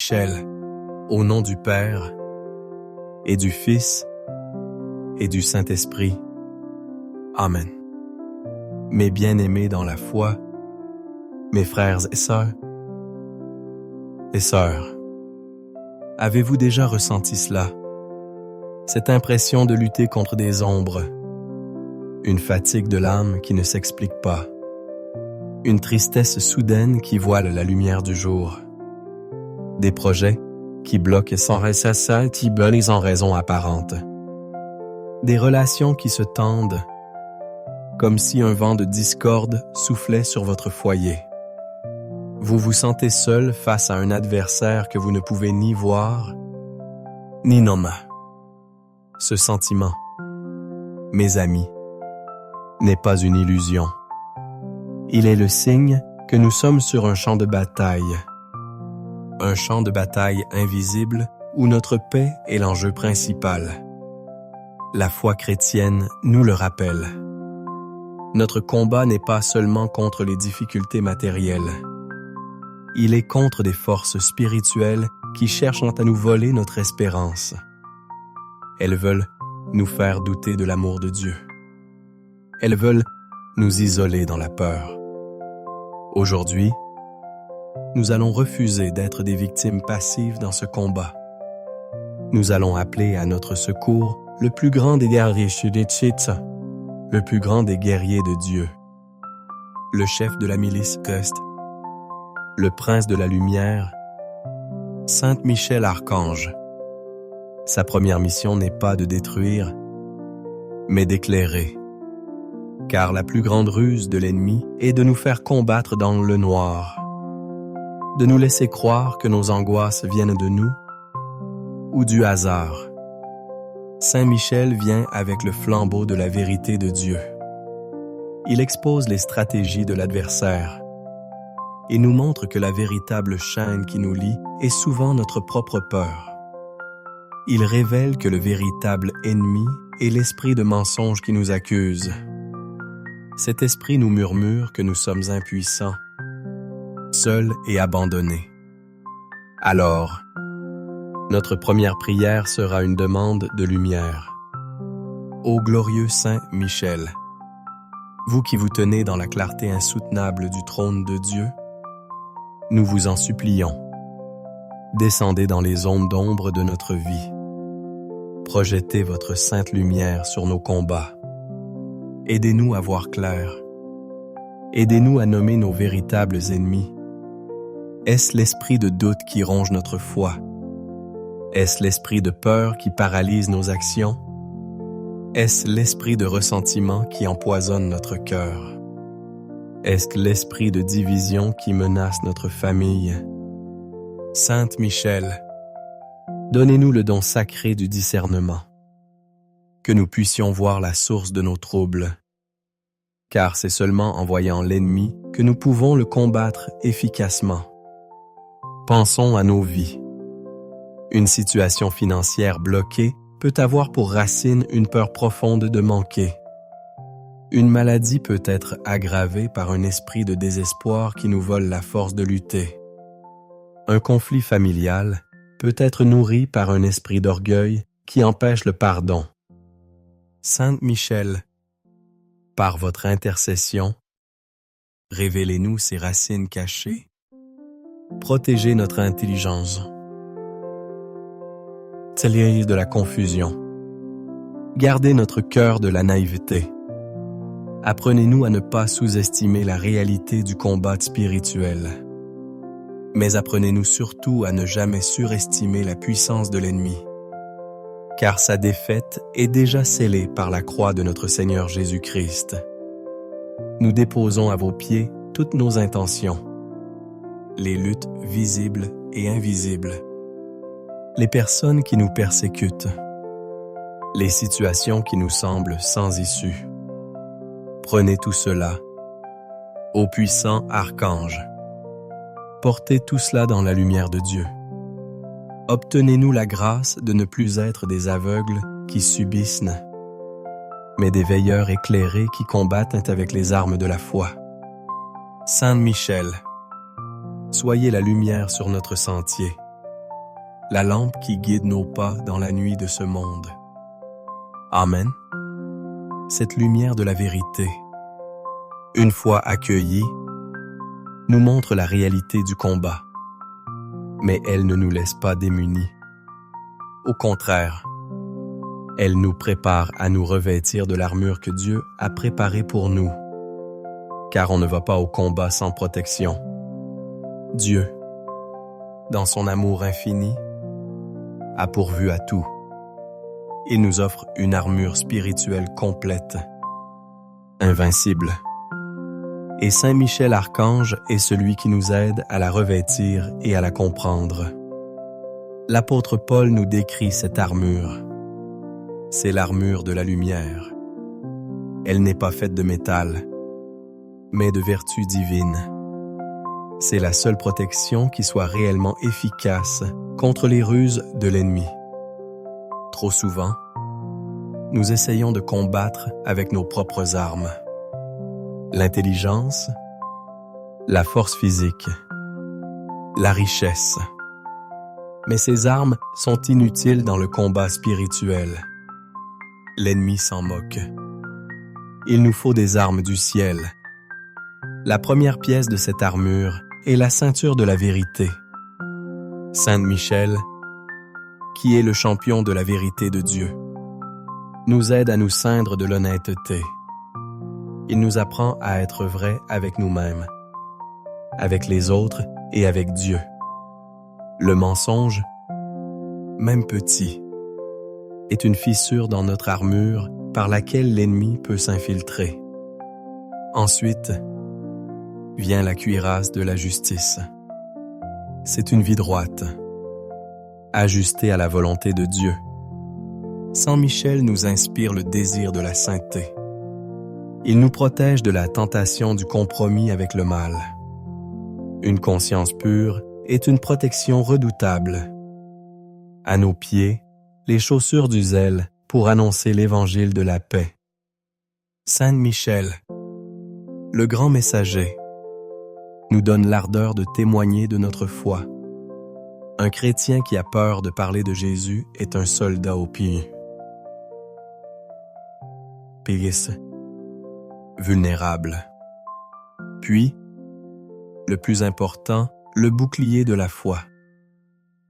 Michel, au nom du Père, et du Fils, et du Saint-Esprit. Amen. Mes bien-aimés dans la foi, mes frères et sœurs, avez-vous déjà ressenti cela? Cette impression de lutter contre des ombres, une fatigue de l'âme qui ne s'explique pas, une tristesse soudaine qui voile la lumière du jour, des projets qui bloquent sans raison apparente, des relations qui se tendent comme si un vent de discorde soufflait sur votre foyer. Vous vous sentez seul face à un adversaire que vous ne pouvez ni voir, ni nommer. Ce sentiment, mes amis, n'est pas une illusion. Il est le signe que nous sommes sur un champ de bataille. Un champ de bataille invisible où notre paix est l'enjeu principal. La foi chrétienne nous le rappelle. Notre combat n'est pas seulement contre les difficultés matérielles. Il est contre des forces spirituelles qui cherchent à nous voler notre espérance. Elles veulent nous faire douter de l'amour de Dieu. Elles veulent nous isoler dans la peur. Aujourd'hui, nous allons refuser d'être des victimes passives dans ce combat. Nous allons appeler à notre secours le plus grand des guerriers, le plus grand des guerriers de Dieu, le chef de la milice Christ, le prince de la lumière, Saint Michel Archange. Sa première mission n'est pas de détruire, mais d'éclairer. Car la plus grande ruse de l'ennemi est de nous faire combattre dans le noir, de nous laisser croire que nos angoisses viennent de nous ou du hasard. Saint Michel vient avec le flambeau de la vérité de Dieu. Il expose les stratégies de l'adversaire et nous montre que la véritable chaîne qui nous lie est souvent notre propre peur. Il révèle que le véritable ennemi est l'esprit de mensonge qui nous accuse. Cet esprit nous murmure que nous sommes impuissants, seuls et abandonnés. Alors, notre première prière sera une demande de lumière. Ô glorieux Saint Michel, vous qui vous tenez dans la clarté insoutenable du trône de Dieu, nous vous en supplions. Descendez dans les zones d'ombre de notre vie. Projetez votre sainte lumière sur nos combats. Aidez-nous à voir clair. Aidez-nous à nommer nos véritables ennemis. Est-ce l'esprit de doute qui ronge notre foi? Est-ce l'esprit de peur qui paralyse nos actions? Est-ce l'esprit de ressentiment qui empoisonne notre cœur? Est-ce l'esprit de division qui menace notre famille? Sainte Michel, donnez-nous le don sacré du discernement, que nous puissions voir la source de nos troubles, car c'est seulement en voyant l'ennemi que nous pouvons le combattre efficacement. Pensons à nos vies. Une situation financière bloquée peut avoir pour racine une peur profonde de manquer. Une maladie peut être aggravée par un esprit de désespoir qui nous vole la force de lutter. Un conflit familial peut être nourri par un esprit d'orgueil qui empêche le pardon. Sainte Michel, par votre intercession, révélez-nous ces racines cachées. Protégez notre intelligence. Telier de la confusion. Gardez notre cœur de la naïveté. Apprenez-nous à ne pas sous-estimer la réalité du combat spirituel. Mais apprenez-nous surtout à ne jamais surestimer la puissance de l'ennemi, car sa défaite est déjà scellée par la croix de notre Seigneur Jésus-Christ. Nous déposons à vos pieds toutes nos intentions, les luttes visibles et invisibles, les personnes qui nous persécutent, les situations qui nous semblent sans issue. Prenez tout cela, ô puissant archange. Portez tout cela dans la lumière de Dieu. Obtenez-nous la grâce de ne plus être des aveugles qui subissent, mais des veilleurs éclairés qui combattent avec les armes de la foi. Saint Michel, soyez la lumière sur notre sentier. la lampe qui guide nos pas dans la nuit de ce monde. Amen. Cette lumière de la vérité, une fois accueillie, nous montre la réalité du combat, mais elle ne nous laisse pas démunis. Au contraire, elle nous prépare à nous revêtir de l'armure que Dieu a préparée pour nous, car on ne va pas au combat sans protection. Dieu, dans son amour infini, a pourvu à tout. Il nous offre une armure spirituelle complète, invincible. Et Saint Michel Archange est celui qui nous aide à la revêtir et à la comprendre. L'apôtre Paul nous décrit cette armure. C'est l'armure de la lumière. Elle n'est pas faite de métal, mais de vertu divine. C'est la seule protection qui soit réellement efficace contre les ruses de l'ennemi. Trop souvent, nous essayons de combattre avec nos propres armes. L'intelligence, la force physique, la richesse. Mais ces armes sont inutiles dans le combat spirituel. L'ennemi s'en moque. Il nous faut des armes du ciel. La première pièce de cette armure est la ceinture de la vérité. Saint Michel, qui est le champion de la vérité de Dieu, nous aide à nous ceindre de l'honnêteté. Il nous apprend à être vrais avec nous-mêmes, avec les autres et avec Dieu. Le mensonge, même petit, est une fissure dans notre armure par laquelle l'ennemi peut s'infiltrer. Ensuite, vient la cuirasse de la justice. C'est une vie droite, ajustée à la volonté de Dieu. Saint Michel nous inspire le désir de la sainteté. Il nous protège de la tentation du compromis avec le mal. Une conscience pure est une protection redoutable. À nos pieds, les chaussures du zèle pour annoncer l'évangile de la paix. Saint Michel, le grand messager, nous donne l'ardeur de témoigner de notre foi. Un chrétien qui a peur de parler de Jésus est un soldat au pied. Pégis, vulnérable. Puis, le plus important, le bouclier de la foi.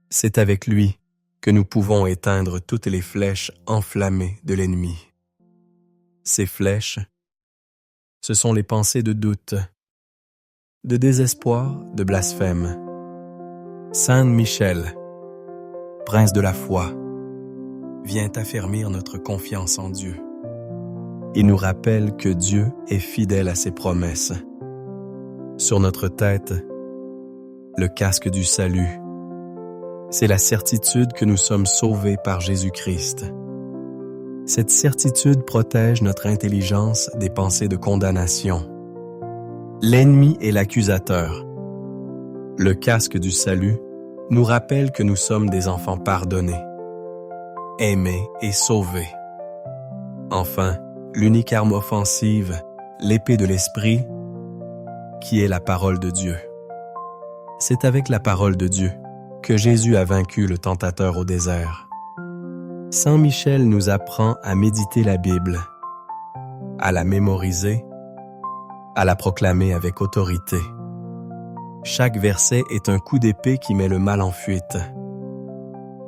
C'est avec lui que nous pouvons éteindre toutes les flèches enflammées de l'ennemi. Ces flèches, ce sont les pensées de doute, de désespoir, de blasphème. Saint Michel, prince de la foi, vient affermir notre confiance en Dieu. Il nous rappelle que Dieu est fidèle à ses promesses. Sur notre tête, le casque du salut. C'est la certitude que nous sommes sauvés par Jésus-Christ. Cette certitude protège notre intelligence des pensées de condamnation. L'ennemi est l'accusateur. Le casque du salut nous rappelle que nous sommes des enfants pardonnés, aimés et sauvés. Enfin, l'unique arme offensive, l'épée de l'Esprit, qui est la parole de Dieu. C'est avec la parole de Dieu que Jésus a vaincu le tentateur au désert. Saint Michel nous apprend à méditer la Bible, à la mémoriser, à la proclamer avec autorité. Chaque verset est un coup d'épée qui met le mal en fuite.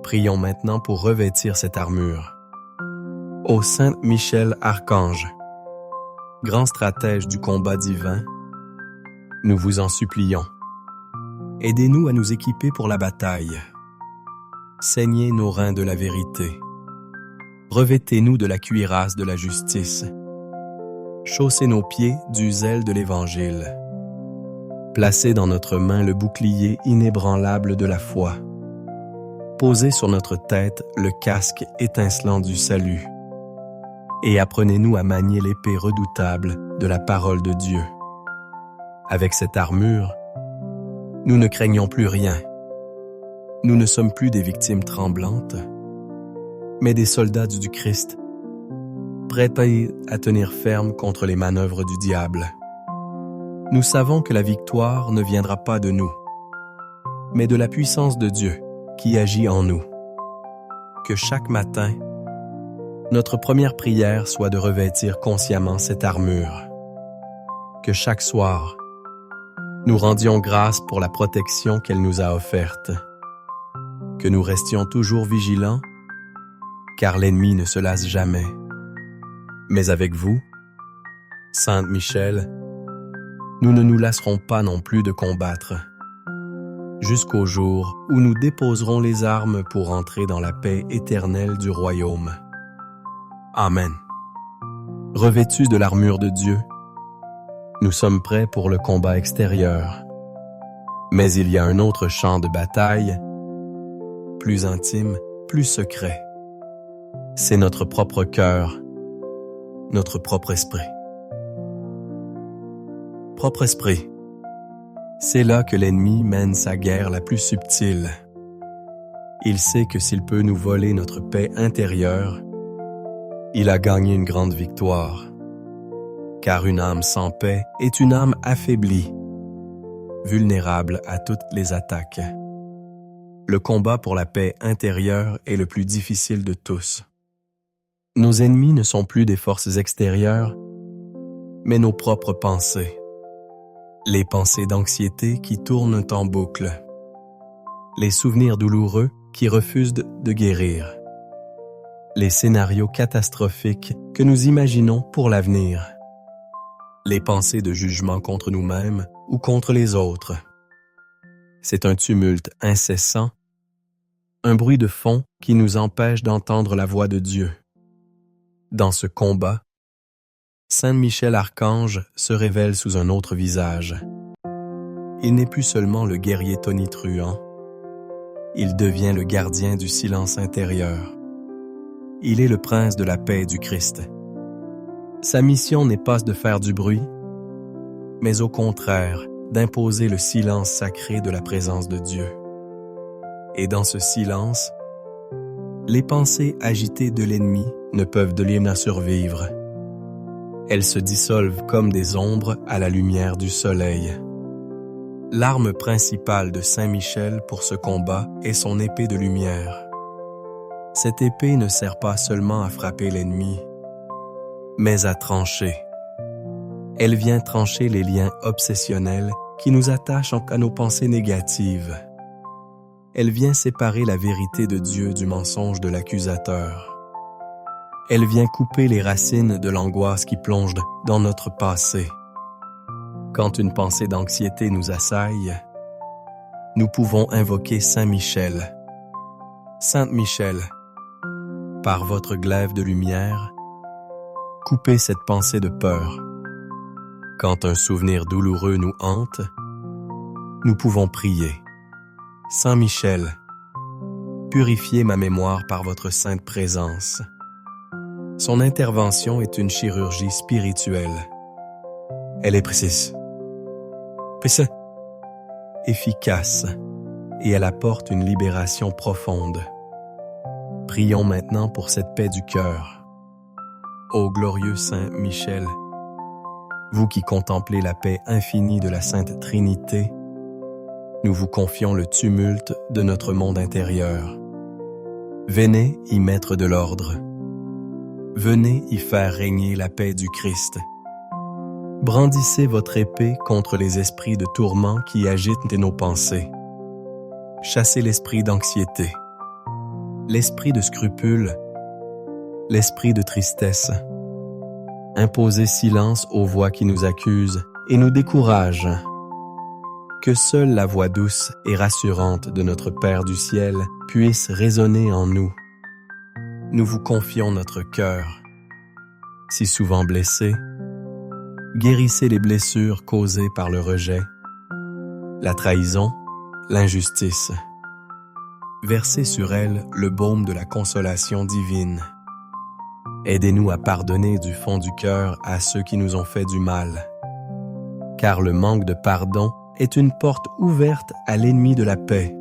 Prions maintenant pour revêtir cette armure. Ô Saint Michel Archange, grand stratège du combat divin, nous vous en supplions. Aidez-nous à nous équiper pour la bataille. Saignez nos reins de la vérité. Revêtez-nous de la cuirasse de la justice. Chaussez nos pieds du zèle de l'Évangile. Placez dans notre main le bouclier inébranlable de la foi. Posez sur notre tête le casque étincelant du salut. Et apprenez-nous à manier l'épée redoutable de la parole de Dieu. Avec cette armure, nous ne craignons plus rien. Nous ne sommes plus des victimes tremblantes, mais des soldats du Christ, prêts à tenir ferme contre les manœuvres du diable. Nous savons que la victoire ne viendra pas de nous, mais de la puissance de Dieu qui agit en nous. Que chaque matin, notre première prière soit de revêtir consciemment cette armure. Que chaque soir, nous rendions grâce pour la protection qu'elle nous a offerte. Que nous restions toujours vigilants, car l'ennemi ne se lasse jamais. Mais avec vous, Sainte Michel, nous ne nous lasserons pas non plus de combattre, jusqu'au jour où nous déposerons les armes pour entrer dans la paix éternelle du royaume. Amen. Revêtus de l'armure de Dieu, nous sommes prêts pour le combat extérieur. Mais il y a un autre champ de bataille, plus intime, plus secret. C'est notre propre cœur, notre propre esprit. Propre esprit, c'est là que l'ennemi mène sa guerre la plus subtile. Il sait que s'il peut nous voler notre paix intérieure, il a gagné une grande victoire. Car une âme sans paix est une âme affaiblie, vulnérable à toutes les attaques. Le combat pour la paix intérieure est le plus difficile de tous. Nos ennemis ne sont plus des forces extérieures, mais nos propres pensées. Les pensées d'anxiété qui tournent en boucle. Les souvenirs douloureux qui refusent de guérir. Les scénarios catastrophiques que nous imaginons pour l'avenir. Les pensées de jugement contre nous-mêmes ou contre les autres. C'est un tumulte incessant, un bruit de fond qui nous empêche d'entendre la voix de Dieu. Dans ce combat, Saint Michel Archange se révèle sous un autre visage. Il n'est plus seulement le guerrier tonitruant, il devient le gardien du silence intérieur. Il est le prince de la paix du Christ. Sa mission n'est pas de faire du bruit, mais au contraire, d'imposer le silence sacré de la présence de Dieu. Et dans ce silence, les pensées agitées de l'ennemi ne peuvent de rien survivre. Elles se dissolvent comme des ombres à la lumière du soleil. L'arme principale de Saint Michel pour ce combat est son épée de lumière. Cette épée ne sert pas seulement à frapper l'ennemi, mais à trancher. Elle vient trancher les liens obsessionnels qui nous attachent à nos pensées négatives. Elle vient séparer la vérité de Dieu du mensonge de l'accusateur. Elle vient couper les racines de l'angoisse qui plonge dans notre passé. Quand une pensée d'anxiété nous assaille, nous pouvons invoquer Saint Michel. Sainte Michel, par votre glaive de lumière, coupez cette pensée de peur. Quand un souvenir douloureux nous hante, nous pouvons prier. Saint Michel, purifiez ma mémoire par votre sainte présence. Son intervention est une chirurgie spirituelle. Elle est précise, efficace, et elle apporte une libération profonde. Prions maintenant pour cette paix du cœur. Ô glorieux Saint Michel, vous qui contemplez la paix infinie de la Sainte Trinité, nous vous confions le tumulte de notre monde intérieur. Venez y mettre de l'ordre. Venez y faire régner la paix du Christ. Brandissez votre épée contre les esprits de tourment qui agitent nos pensées. Chassez l'esprit d'anxiété, l'esprit de scrupule, l'esprit de tristesse. Imposez silence aux voix qui nous accusent et nous découragent. Que seule la voix douce et rassurante de notre Père du ciel puisse résonner en nous. Nous vous confions notre cœur. Si souvent blessé, guérissez les blessures causées par le rejet, la trahison, l'injustice. Versez sur elle le baume de la consolation divine. Aidez-nous à pardonner du fond du cœur à ceux qui nous ont fait du mal. Car le manque de pardon est une porte ouverte à l'ennemi de la paix.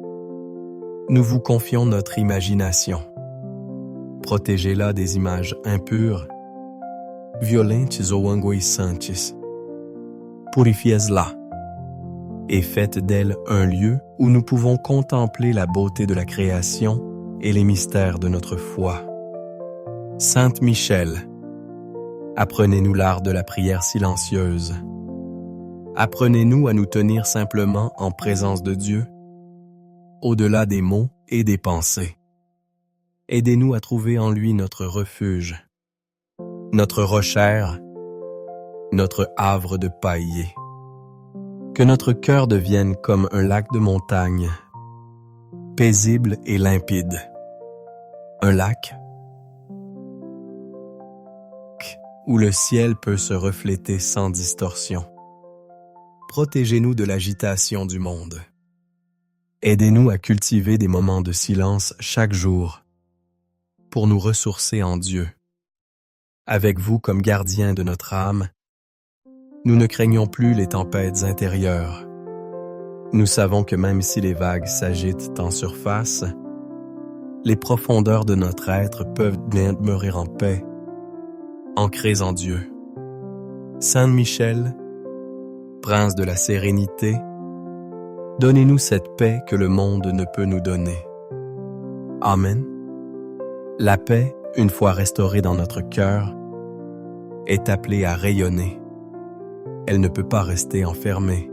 Nous vous confions notre imagination. Protégez-la des images impures, violentes ou angoissantes. Purifiez-la et faites d'elle un lieu où nous pouvons contempler la beauté de la création et les mystères de notre foi. Sainte Michel, apprenez-nous l'art de la prière silencieuse. Apprenez-nous à nous tenir simplement en présence de Dieu, au-delà des mots et des pensées. Aidez-nous à trouver en lui notre refuge, notre rochère, notre havre de païen. Que notre cœur devienne comme un lac de montagne, paisible et limpide. Un lac où le ciel peut se refléter sans distorsion. Protégez-nous de l'agitation du monde. Aidez-nous à cultiver des moments de silence chaque jour pour nous ressourcer en Dieu. Avec vous comme gardien de notre âme, nous ne craignons plus les tempêtes intérieures. Nous savons que même si les vagues s'agitent en surface, les profondeurs de notre être peuvent bien demeurer en paix, ancrées en Dieu. Saint Michel, prince de la sérénité, donnez-nous cette paix que le monde ne peut nous donner. Amen. La paix, une fois restaurée dans notre cœur, est appelée à rayonner. Elle ne peut pas rester enfermée.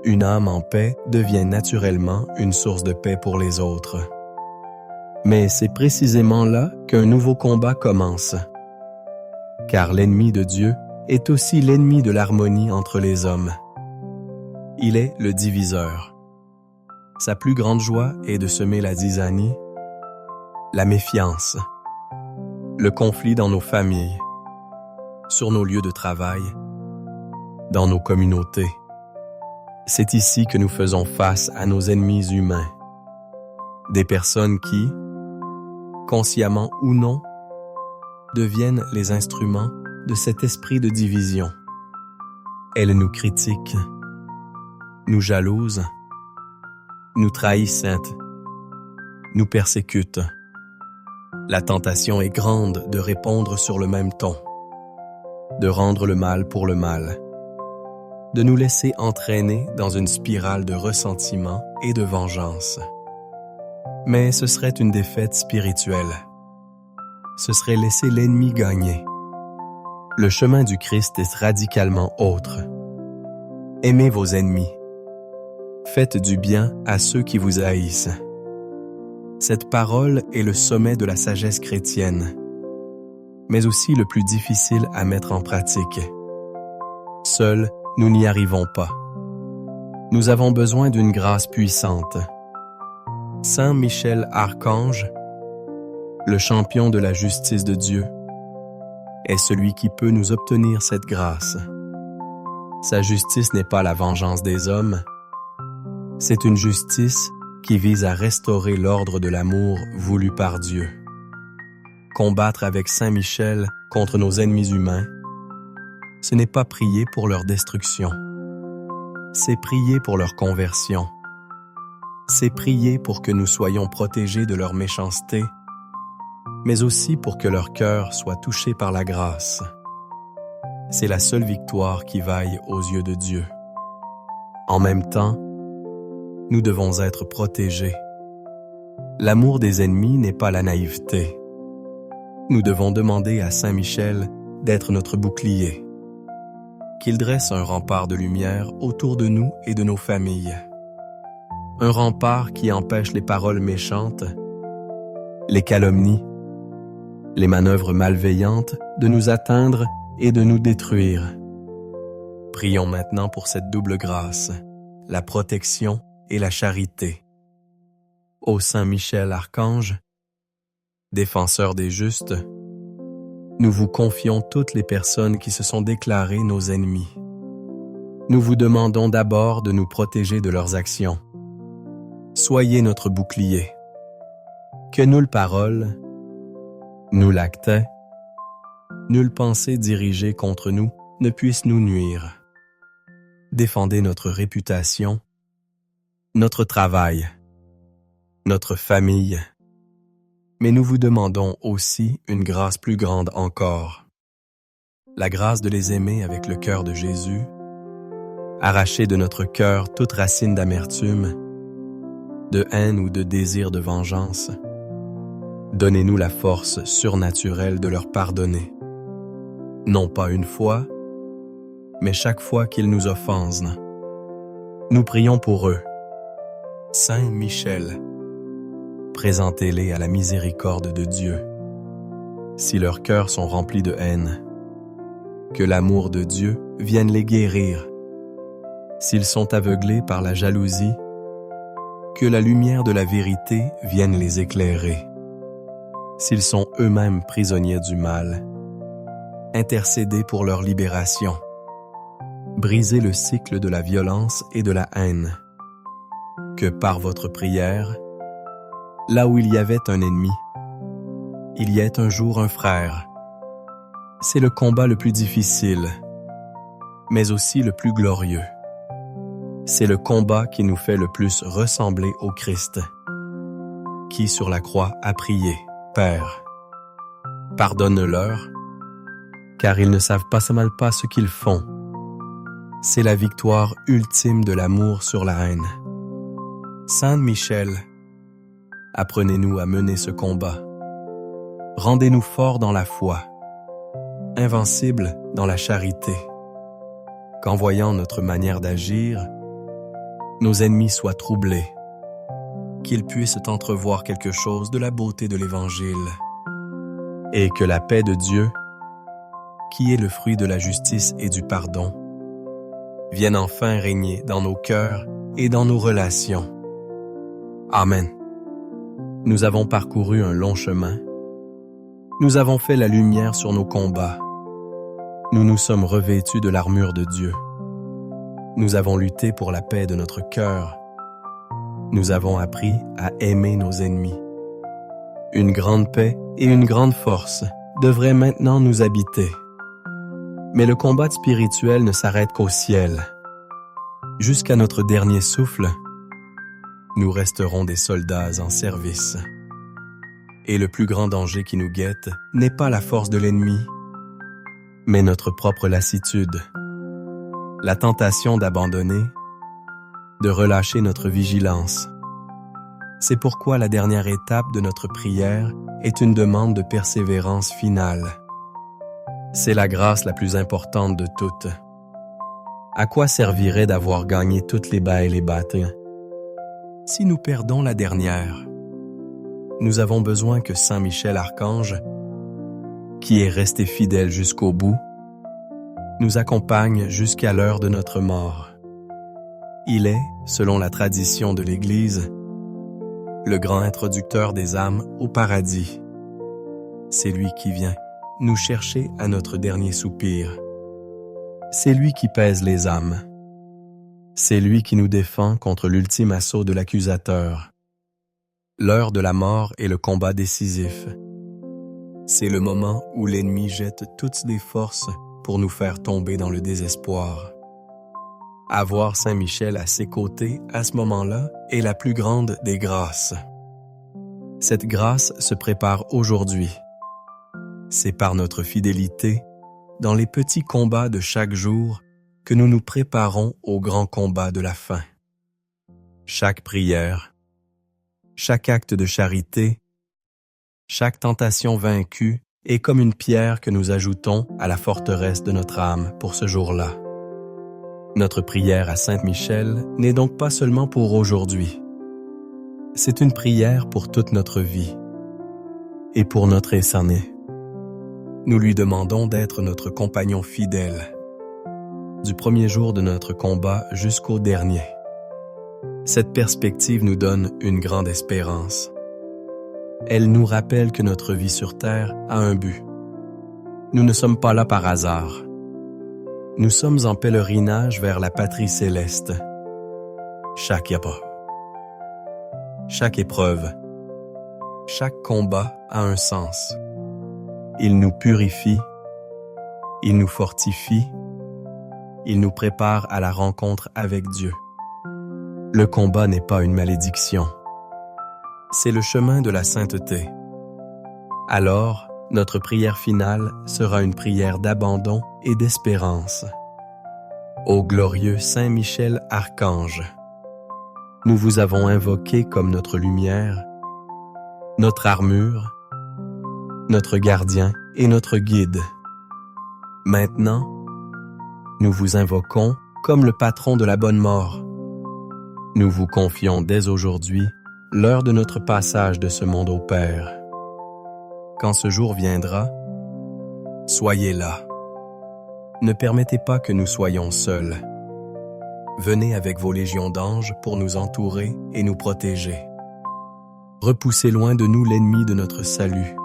Une âme en paix devient naturellement une source de paix pour les autres. Mais c'est précisément là qu'un nouveau combat commence. Car l'ennemi de Dieu est aussi l'ennemi de l'harmonie entre les hommes. Il est le diviseur. Sa plus grande joie est de semer la zizanie, la méfiance, le conflit dans nos familles, sur nos lieux de travail, dans nos communautés. C'est ici que nous faisons face à nos ennemis humains, des personnes qui, consciemment ou non, deviennent les instruments de cet esprit de division. Elles nous critiquent, nous jalousent, nous trahissent, nous persécutent. La tentation est grande de répondre sur le même ton, de rendre le mal pour le mal, de nous laisser entraîner dans une spirale de ressentiment et de vengeance. Mais ce serait une défaite spirituelle. Ce serait laisser l'ennemi gagner. Le chemin du Christ est radicalement autre. Aimez vos ennemis. Faites du bien à ceux qui vous haïssent. Cette parole est le sommet de la sagesse chrétienne, mais aussi le plus difficile à mettre en pratique. Seuls, nous n'y arrivons pas. Nous avons besoin d'une grâce puissante. Saint Michel Archange, le champion de la justice de Dieu, est celui qui peut nous obtenir cette grâce. Sa justice n'est pas la vengeance des hommes, c'est une justice qui vise à restaurer l'ordre de l'amour voulu par Dieu. Combattre avec Saint Michel contre nos ennemis humains, ce n'est pas prier pour leur destruction, c'est prier pour leur conversion. C'est prier pour que nous soyons protégés de leur méchanceté, mais aussi pour que leur cœur soit touché par la grâce. C'est la seule victoire qui vaille aux yeux de Dieu. En même temps, nous devons être protégés. L'amour des ennemis n'est pas la naïveté. Nous devons demander à Saint Michel d'être notre bouclier, qu'il dresse un rempart de lumière autour de nous et de nos familles. Un rempart qui empêche les paroles méchantes, les calomnies, les manœuvres malveillantes de nous atteindre et de nous détruire. Prions maintenant pour cette double grâce, la protection et la charité. Ô Saint Michel Archange, défenseur des justes, nous vous confions toutes les personnes qui se sont déclarées nos ennemis. Nous vous demandons d'abord de nous protéger de leurs actions. Soyez notre bouclier. Que nulle parole, nulle acte, nulle pensée dirigée contre nous ne puisse nous nuire. Défendez notre réputation, notre travail, notre famille. Mais nous vous demandons aussi une grâce plus grande encore. La grâce de les aimer avec le cœur de Jésus, Arrachez de notre cœur toute racine d'amertume, de haine ou de désir de vengeance. Donnez-nous la force surnaturelle de leur pardonner, non pas une fois, mais chaque fois qu'ils nous offensent. Nous prions pour eux. Saint Michel, présentez-les à la miséricorde de Dieu. Si leurs cœurs sont remplis de haine, que l'amour de Dieu vienne les guérir. S'ils sont aveuglés par la jalousie, que la lumière de la vérité vienne les éclairer. S'ils sont eux-mêmes prisonniers du mal, intercédez pour leur libération. Brisez le cycle de la violence et de la haine. Que par votre prière, là où il y avait un ennemi, il y ait un jour un frère. C'est le combat le plus difficile, mais aussi le plus glorieux. C'est le combat qui nous fait le plus ressembler au Christ, qui sur la croix a prié, « Père, pardonne-leur, car ils ne savent pas ce qu'ils font. » C'est la victoire ultime de l'amour sur la haine. Saint Michel, apprenez-nous à mener ce combat. Rendez-nous forts dans la foi, invincibles dans la charité, qu'en voyant notre manière d'agir, nos ennemis soient troublés, qu'ils puissent entrevoir quelque chose de la beauté de l'Évangile, et que la paix de Dieu, qui est le fruit de la justice et du pardon, vienne enfin régner dans nos cœurs et dans nos relations. Amen. Nous avons parcouru un long chemin. Nous avons fait la lumière sur nos combats. Nous nous sommes revêtus de l'armure de Dieu. Nous avons lutté pour la paix de notre cœur. Nous avons appris à aimer nos ennemis. Une grande paix et une grande force devraient maintenant nous habiter. Mais le combat spirituel ne s'arrête qu'au ciel. Jusqu'à notre dernier souffle, nous resterons des soldats en service. Et le plus grand danger qui nous guette n'est pas la force de l'ennemi, mais notre propre lassitude, la tentation d'abandonner, de relâcher notre vigilance. C'est pourquoi la dernière étape de notre prière est une demande de persévérance finale. C'est la grâce la plus importante de toutes. À quoi servirait d'avoir gagné toutes les bas et les batailles si nous perdons la dernière? Nous avons besoin que Saint Michel Archange, qui est resté fidèle jusqu'au bout, nous accompagne jusqu'à l'heure de notre mort. Il est, selon la tradition de l'Église, le grand introducteur des âmes au paradis. C'est lui qui vient nous chercher à notre dernier soupir. C'est lui qui pèse les âmes. C'est lui qui nous défend contre l'ultime assaut de l'accusateur. L'heure de la mort est le combat décisif. C'est le moment où l'ennemi jette toutes ses forces pour nous faire tomber dans le désespoir. Avoir Saint Michel à ses côtés à ce moment-là est la plus grande des grâces. Cette grâce se prépare aujourd'hui. C'est par notre fidélité, dans les petits combats de chaque jour, que nous nous préparons au grand combat de la fin. Chaque prière, chaque acte de charité, chaque tentation vaincue est comme une pierre que nous ajoutons à la forteresse de notre âme pour ce jour-là. Notre prière à Saint Michel n'est donc pas seulement pour aujourd'hui. C'est une prière pour toute notre vie et pour notre éternité. Nous lui demandons d'être notre compagnon fidèle, du premier jour de notre combat jusqu'au dernier. Cette perspective nous donne une grande espérance. Elle nous rappelle que notre vie sur Terre a un but. Nous ne sommes pas là par hasard. Nous sommes en pèlerinage vers la patrie céleste. Chaque épreuve, chaque combat a un sens. Il nous purifie, il nous fortifie, il nous prépare à la rencontre avec Dieu. Le combat n'est pas une malédiction. C'est le chemin de la sainteté. Alors, notre prière finale sera une prière d'abandon et d'espérance. Ô glorieux Saint Michel Archange, nous vous avons invoqué comme notre lumière, notre armure, notre gardien et notre guide. Maintenant, nous vous invoquons comme le patron de la bonne mort. Nous vous confions dès aujourd'hui l'heure de notre passage de ce monde au Père. Quand ce jour viendra, soyez là. Ne permettez pas que nous soyons seuls. Venez avec vos légions d'anges pour nous entourer et nous protéger. Repoussez loin de nous l'ennemi de notre salut.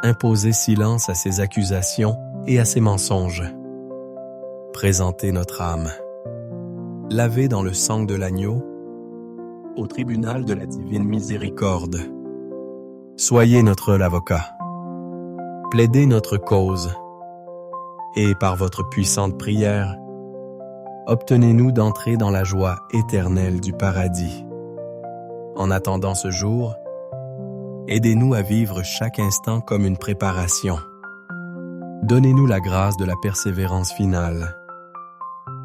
Imposez silence à ses accusations et à ses mensonges. Présentez notre âme. Lavée dans le sang de l'agneau, au tribunal de la divine miséricorde. Soyez notre avocat. Plaidez notre cause. Et par votre puissante prière, obtenez-nous d'entrer dans la joie éternelle du paradis. En attendant ce jour, aidez-nous à vivre chaque instant comme une préparation. Donnez-nous la grâce de la persévérance finale.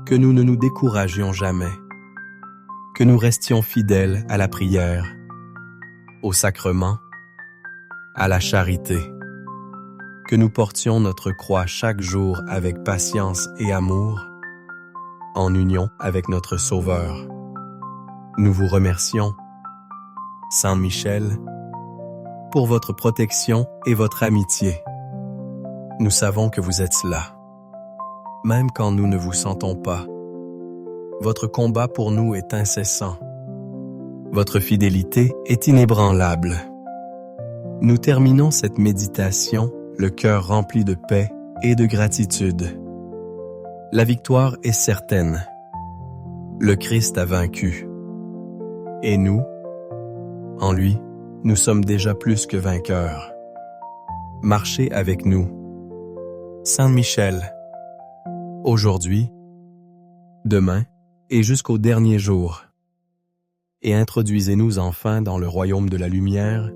Que nous ne nous découragions jamais. Que nous restions fidèles à la prière, au sacrement, à la charité. Que nous portions notre croix chaque jour avec patience et amour, en union avec notre Sauveur. Nous vous remercions, Saint Michel, pour votre protection et votre amitié. Nous savons que vous êtes là, même quand nous ne vous sentons pas. Votre combat pour nous est incessant. Votre fidélité est inébranlable. Nous terminons cette méditation le cœur rempli de paix et de gratitude. La victoire est certaine. Le Christ a vaincu. Et nous, en lui, nous sommes déjà plus que vainqueurs. Marchez avec nous. Saint Michel, aujourd'hui, demain et jusqu'au dernier jour. Et introduisez-nous enfin dans le royaume de la lumière,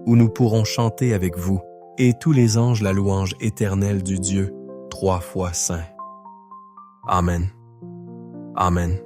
où nous pourrons chanter avec vous et tous les anges la louange éternelle du Dieu 3 fois saint. Amen. Amen.